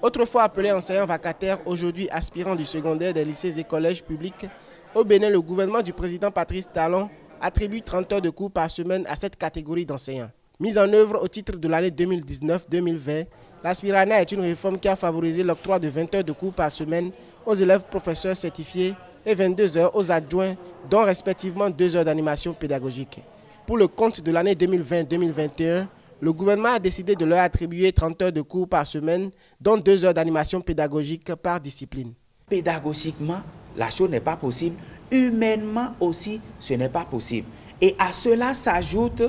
Autrefois appelés enseignants vacataires, aujourd'hui aspirants du secondaire des lycées et collèges publics, au Bénin, le gouvernement du président Patrice Talon attribue 30 heures de cours par semaine à cette catégorie d'enseignants. Mise en œuvre au titre de l'année 2019-2020, l'Aspirana est une réforme qui a favorisé l'octroi de 20 heures de cours par semaine aux élèves professeurs certifiés et 22 heures aux adjoints, dont respectivement 2 heures d'animation pédagogique. Pour le compte de l'année 2020-2021, le gouvernement a décidé de leur attribuer 30 heures de cours par semaine, dont 2 heures d'animation pédagogique par discipline. Pédagogiquement, la chose n'est pas possible. Humainement aussi, ce n'est pas possible. Et à cela s'ajoute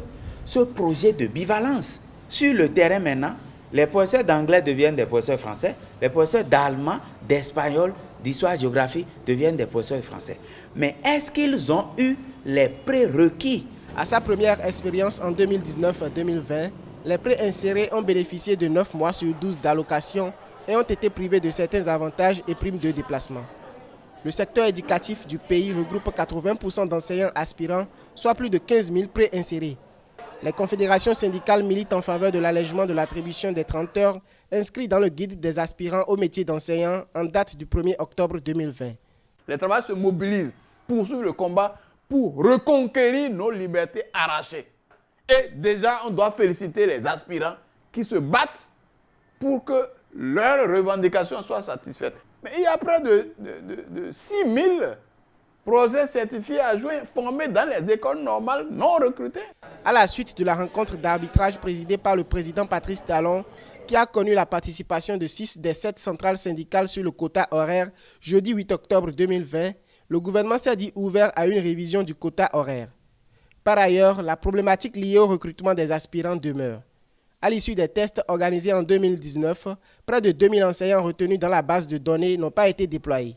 ce projet de bivalence. Sur le terrain maintenant, les professeurs d'anglais deviennent des professeurs français, les professeurs d'allemand, d'espagnol, d'histoire-géographie deviennent des professeurs français. Mais est-ce qu'ils ont eu les prérequis? À sa première expérience en 2019-2020, les préinsérés ont bénéficié de 9 mois sur 12 d'allocations et ont été privés de certains avantages et primes de déplacement. Le secteur éducatif du pays regroupe 80% d'enseignants aspirants, soit plus de 15 000 préinsérés. Les confédérations syndicales militent en faveur de l'allègement de l'attribution des 30 heures inscrits dans le guide des aspirants au métier d'enseignant en date du 1er octobre 2020. Les travailleurs se mobilisent, poursuivent le combat pour reconquérir nos libertés arrachées. Et déjà, on doit féliciter les aspirants qui se battent pour que leurs revendications soient satisfaites. Mais il y a près de 6 000 professeurs certifiés adjoints formés dans les écoles normales non recrutées. À la suite de la rencontre d'arbitrage présidée par le président Patrice Talon, qui a connu la participation de 6 des 7 centrales syndicales sur le quota horaire jeudi 8 octobre 2020, le gouvernement s'est dit ouvert à une révision du quota horaire. Par ailleurs, la problématique liée au recrutement des aspirants demeure. À l'issue des tests organisés en 2019, près de 2000 enseignants retenus dans la base de données n'ont pas été déployés.